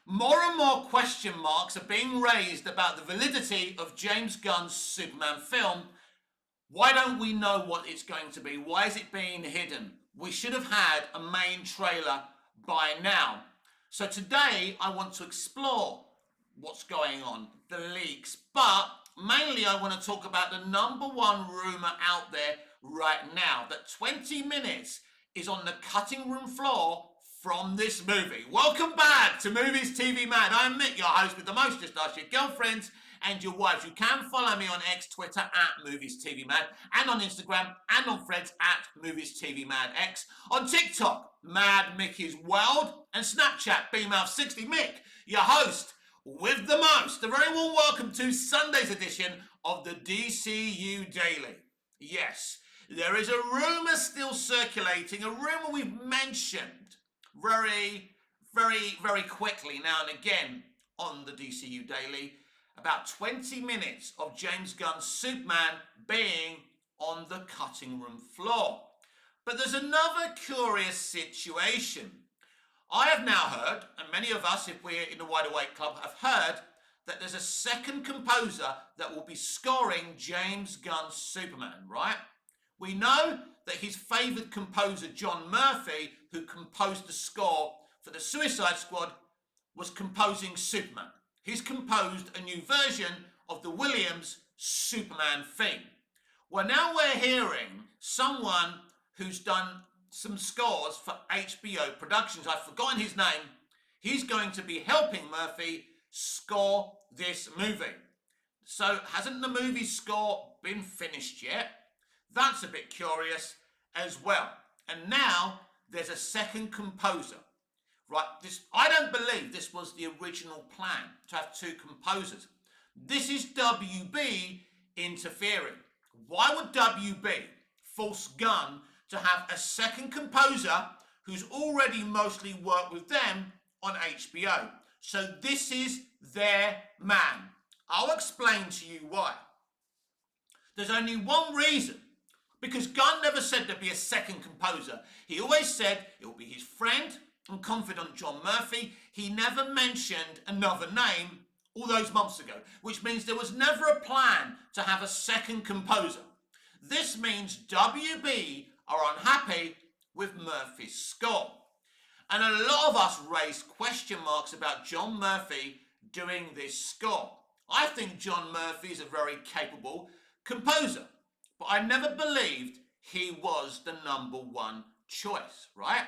More and more question marks are being raised about the validity of James Gunn's Superman film. Why don't we know what it's going to be? Why is it being hidden? We should have had a main trailer by now. So today I want to explore what's going on, the leaks, but mainly I want to talk about the number one rumor out there right now, that 20 minutes is on the cutting room floor from this movie. Welcome back to Movies TV Mad. I'm Mick, your host with the most. Just ask your girlfriends and your wives. You can follow me on X, Twitter at Movies TV Mad, and on Instagram and on Threads at Movies TV Mad X. On TikTok, Mad Mickey's World, and Snapchat, BMouth60 Mick, your host with the most. A very warm welcome to Sunday's edition of the DCU Daily. Yes, there is a rumour still circulating, a rumour we've mentioned very quickly now and again on the DCU Daily, about 20 minutes of James Gunn's Superman being on the cutting room floor. But there's another curious situation. I have now heard, and many of us, if we're in the Wide Awake Club, have heard that there's a second composer that will be scoring James Gunn's Superman, right? We know that his favoured composer, John Murphy, who composed the score for the Suicide Squad, was composing Superman. He's composed a new version of the Williams Superman theme. Well, now we're hearing someone who's done some scores for HBO Productions. I've forgotten his name. He's going to be helping Murphy score this movie. So hasn't the movie score been finished yet? That's a bit curious as well. And now there's a second composer. Right, I don't believe this was the original plan, to have two composers. This is WB interfering. Why would WB force Gunn to have a second composer who's already mostly worked with them on HBO? So this is their man. I'll explain to you why. There's only one reason. Because Gunn never said there'd be a second composer. He always said it will be his friend and confidant John Murphy. He never mentioned another name all those months ago, which means there was never a plan to have a second composer. This means WB are unhappy with Murphy's score. And a lot of us raised question marks about John Murphy doing this score. I think John Murphy is a very capable composer, but I never believed he was the number one choice, right?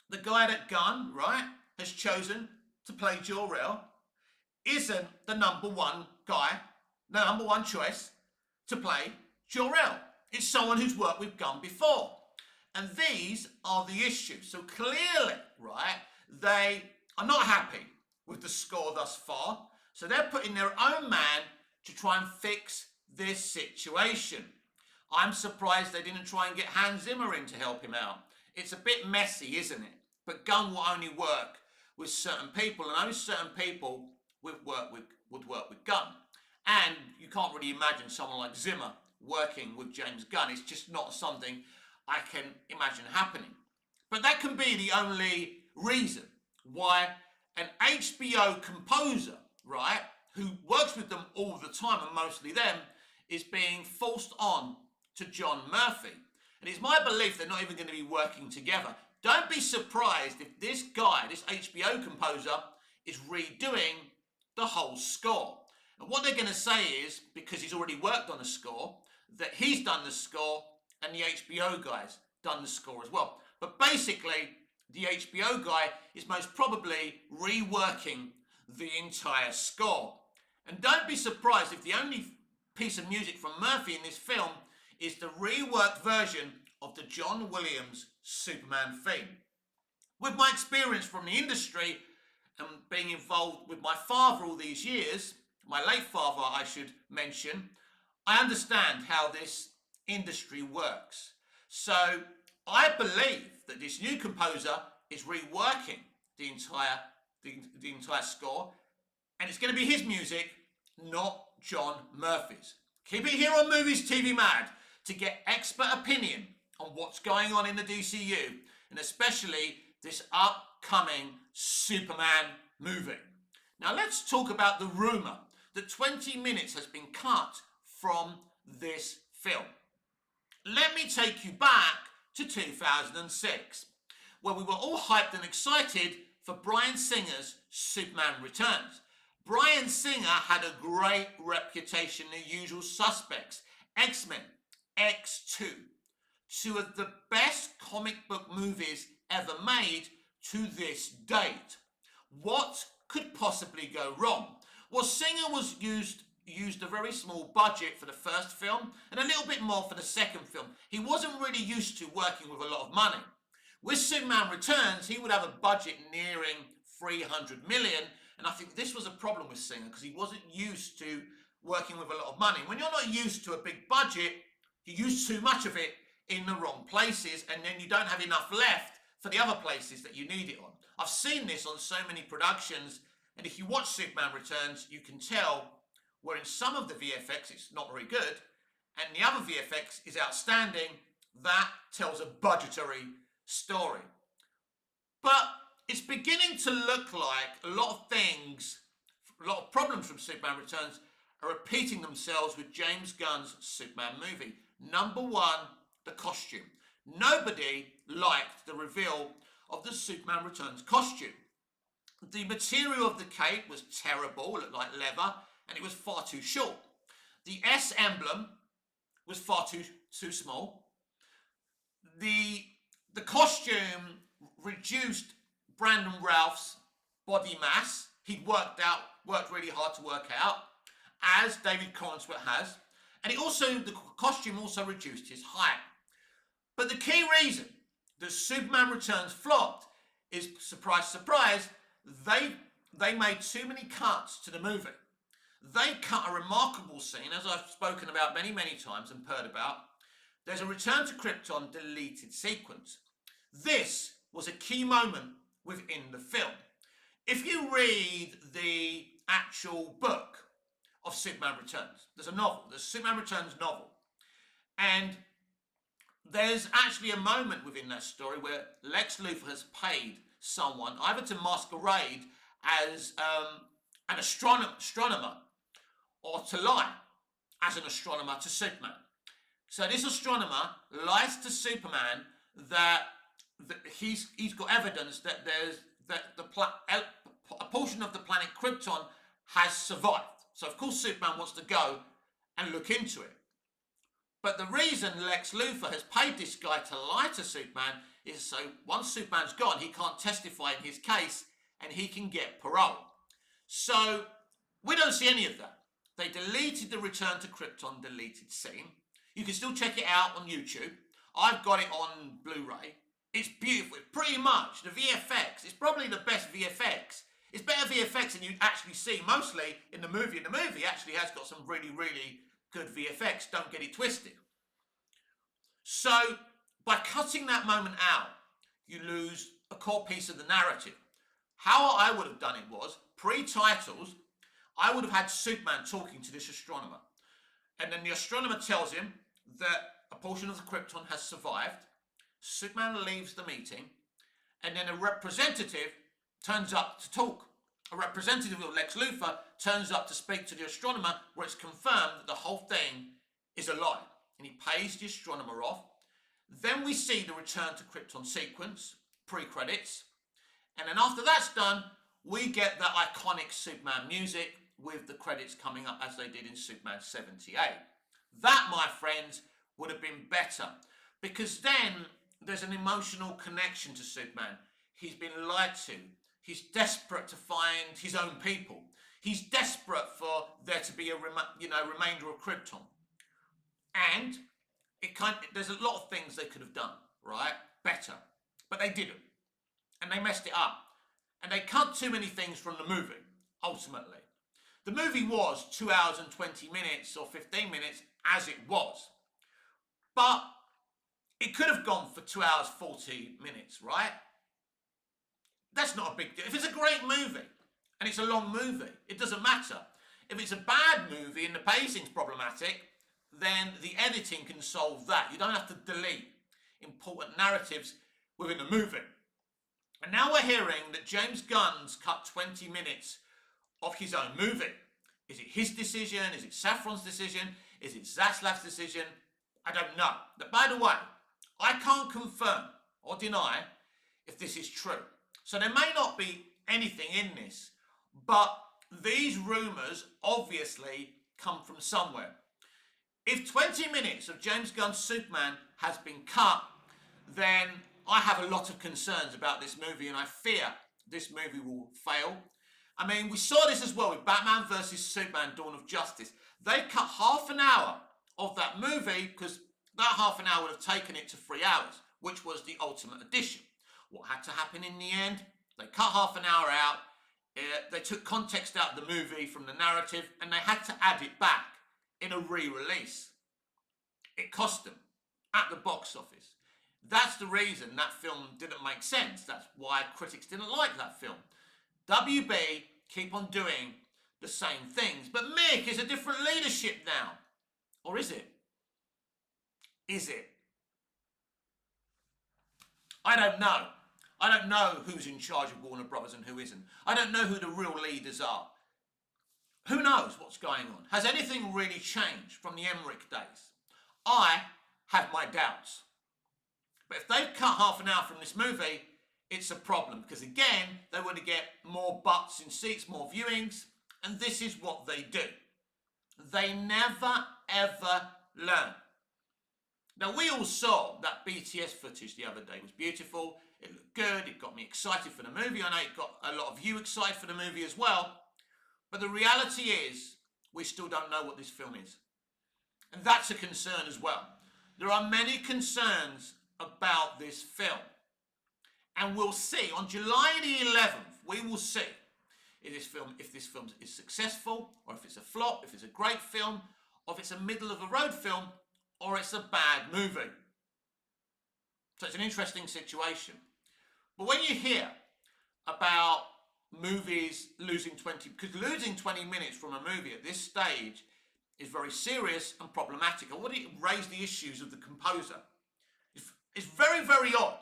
The guy that Gunn, right, has chosen to play Jor-El isn't the number one guy, the number one choice to play Jor-El. It's someone who's worked with Gunn before. And these are the issues. So clearly, right, they are not happy with the score thus far. So they're putting their own man to try and fix this situation. I'm surprised they didn't try and get Hans Zimmer in to help him out. It's a bit messy, isn't it? But Gunn will only work with certain people, and only certain people would work with Gunn. And you can't really imagine someone like Zimmer working with James Gunn. It's just not something I can imagine happening. But that can be the only reason why an HBO composer, right, who works with them all the time, and mostly them, is being forced on to John Murphy. And it's my belief they're not even going to be working together. Don't be surprised if this guy, this HBO composer, is redoing the whole score. And what they're going to say is, because he's already worked on the score, that he's done the score and the HBO guy's done the score as well. But basically, the HBO guy is most probably reworking the entire score. And don't be surprised if the only piece of music from Murphy in this film is the reworked version of the John Williams Superman theme. With my experience from the industry and being involved with my father all these years, my late father I should mention, I understand how this industry works. So I believe that this new composer is reworking the entire score, and it's going to be his music, not John Murphy's. Keep it here on Movies TV Mad to get expert opinion on what's going on in the DCU, and especially this upcoming Superman movie. Now let's talk about the rumour that 20 minutes has been cut from this film. Let me take you back to 2006, where we were all hyped and excited for Bryan Singer's Superman Returns. Bryan Singer had a great reputation in The Usual Suspects, X-Men, X2, two of the best comic book movies ever made to this date. What could possibly go wrong? Well, Singer used a very small budget for the first film and a little bit more for the second film. He wasn't really used to working with a lot of money. With Superman Returns, he would have a budget nearing 300 million, and I think this was a problem with Singer because he wasn't used to working with a lot of money. When you're not used to a big budget, you use too much of it in the wrong places, and then you don't have enough left for the other places that you need it on. I've seen this on so many productions, and if you watch Superman Returns, you can tell where in some of the VFX it's not very good, and the other VFX is outstanding. That tells a budgetary story. But it's beginning to look like a lot of problems from Superman Returns are repeating themselves with James Gunn's Superman movie. Number one, the costume. Nobody liked the reveal of the Superman Returns costume. The material of the cape was terrible, it looked like leather, and it was far too short. The S emblem was far too small. The costume reduced Brandon Routh's body mass. He'd worked really hard to work out, as David Cornsworth has. And the costume also reduced his height. But the key reason that Superman Returns flopped is, surprise, surprise, they made too many cuts to the movie. They cut a remarkable scene, as I've spoken about many, many times and heard about. There's a Return to Krypton deleted sequence. This was a key moment within the film. If you read the actual book of Superman Returns, there's a novel, there's Superman Returns novel, and there's actually a moment within that story where Lex Luthor has paid someone either to masquerade as an astronomer or to lie as an astronomer to Superman. So this astronomer lies to Superman that he's got evidence that a portion of the planet Krypton has survived. So of course Superman wants to go and look into it. But the reason Lex Luthor has paid this guy to lie to Superman is so once Superman's gone, he can't testify in his case and he can get parole. So we don't see any of that. They deleted the Return to Krypton deleted scene. You can still check it out on YouTube. I've got it on Blu-ray. It's beautiful. It's pretty much the VFX. It's probably the best VFX. It's better VFX than you actually see mostly in the movie. And the movie actually has got some really, really good VFX. Don't get it twisted. So by cutting that moment out, you lose a core piece of the narrative. How I would have done it was, pre-titles, I would have had Superman talking to this astronomer. And then the astronomer tells him that a portion of the Krypton has survived. Superman leaves the meeting, and then a representative turns up to talk. A representative of Lex Luthor turns up to speak to the astronomer, where it's confirmed that the whole thing is a lie. And he pays the astronomer off. Then we see the Return to Krypton sequence, pre-credits. And then after that's done, we get that iconic Superman music with the credits coming up as they did in Superman 78. That, my friends, would have been better, because then there's an emotional connection to Superman. He's been lied to. He's desperate to find his own people. He's desperate for there to be a remainder of Krypton. And there's a lot of things they could have done, right? Better. But they didn't. And they messed it up. And they cut too many things from the movie, ultimately. The movie was 2 hours and 20 minutes or 15 minutes as it was. But it could have gone for 2 hours, 40 minutes, right? That's not a big deal. If it's a great movie and it's a long movie, it doesn't matter. If it's a bad movie and the pacing's problematic, then the editing can solve that. You don't have to delete important narratives within a movie. And now we're hearing that James Gunn's cut 20 minutes of his own movie. Is it his decision? Is it Safran's decision? Is it Zaslav's decision? I don't know. But by the way, I can't confirm or deny if this is true. So there may not be anything in this, but these rumours obviously come from somewhere. If 20 minutes of James Gunn's Superman has been cut, then I have a lot of concerns about this movie, and I fear this movie will fail. I mean, we saw this as well with Batman vs Superman Dawn of Justice. They cut half an hour of that movie because that half an hour would have taken it to 3 hours, which was the Ultimate Edition. What had to happen in the end? They cut half an hour out, they took context out of the movie from the narrative, and they had to add it back in a re-release. It cost them at the box office. That's the reason that film didn't make sense. That's why critics didn't like that film. WB keep on doing the same things. But Mick is a different leadership now. Or is it? Is it? I don't know. I don't know who's in charge of Warner Brothers and who isn't. I don't know who the real leaders are. Who knows what's going on? Has anything really changed from the Emmerich days? I have my doubts. But if they've cut half an hour from this movie, it's a problem. Because again, they want to get more butts in seats, more viewings. And this is what they do. They never, ever learn. Now, we all saw that BTS footage the other day. It was beautiful. It looked good. It got me excited for the movie. I know it got a lot of you excited for the movie as well. But the reality is, we still don't know what this film is. And that's a concern as well. There are many concerns about this film. And we'll see. On July the 11th, we will see if this film is successful, or if it's a flop, if it's a great film, or if it's a middle-of-the-road film, or it's a bad movie. So it's an interesting situation. But when you hear about movies losing 20, because losing 20 minutes from a movie at this stage is very serious and problematic. I want to raise the issues of the composer. It's very, very odd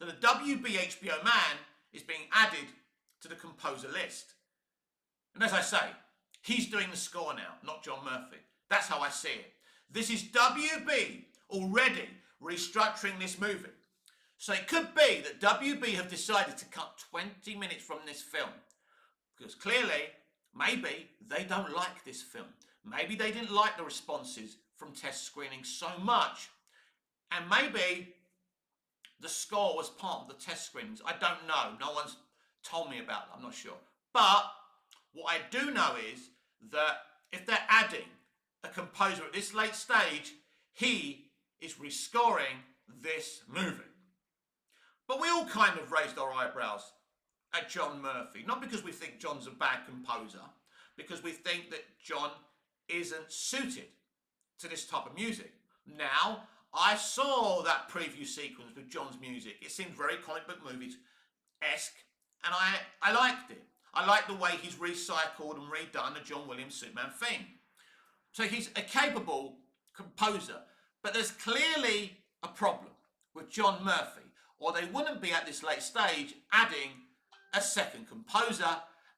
that a WB HBO man is being added to the composer list. And as I say, he's doing the score now, not John Murphy. That's how I see it. This is WB already restructuring this movie. So it could be that WB have decided to cut 20 minutes from this film. Because clearly, maybe they don't like this film. Maybe they didn't like the responses from test screenings so much. And maybe the score was part of the test screenings. I don't know. No one's told me about that. I'm not sure. But what I do know is that if they're adding a composer at this late stage, he is rescoring this movie. But we all kind of raised our eyebrows at John Murphy. Not because we think John's a bad composer, because we think that John isn't suited to this type of music. Now, I saw that preview sequence with John's music. It seemed very comic book movies-esque, and I liked it. I liked the way he's recycled and redone the John Williams Superman theme. So he's a capable composer, but there's clearly a problem with John Murphy, or they wouldn't be at this late stage adding a second composer,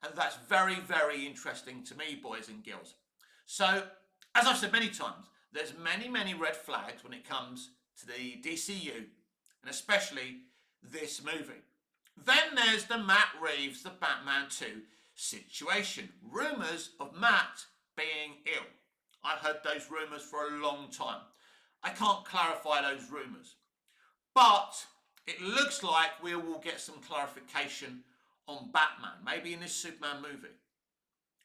and that's very, very interesting to me, boys and girls. So, as I've said many times, there's many, many red flags when it comes to the DCU, and especially this movie. Then there's the Matt Reeves, the Batman 2 situation. Rumours of Matt being ill. I've heard those rumours for a long time. I can't clarify those rumours. But it looks like we will get some clarification on Batman. Maybe in this Superman movie.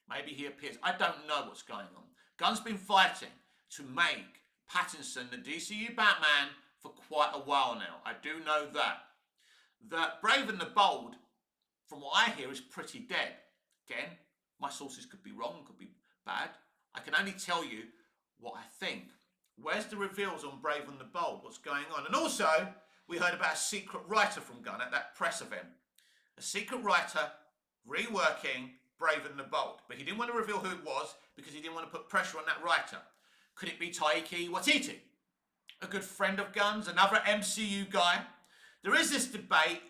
Maybe he appears. I don't know what's going on. Gunn's been fighting to make Pattinson the DCU Batman for quite a while now. I do know that. That Brave and the Bold, from what I hear, is pretty dead. Again, my sources could be wrong, could be bad. I can only tell you what I think. Where's the reveals on Brave and the Bold? What's going on? And also, we heard about a secret writer from Gunn at that press event. A secret writer reworking Brave and the Bold. But he didn't want to reveal who it was because he didn't want to put pressure on that writer. Could it be Taika Waititi? A good friend of Gunn's, another MCU guy? There is this debate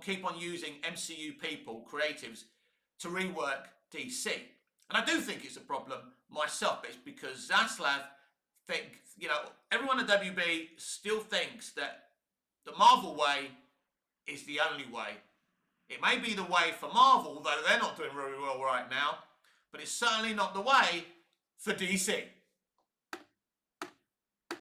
keep on using MCU people, creatives, to rework DC. And I do think it's a problem myself, but it's because Zaslav everyone at WB still thinks that the Marvel way is the only way. It may be the way for Marvel, though they're not doing very well right now, but it's certainly not the way for DC.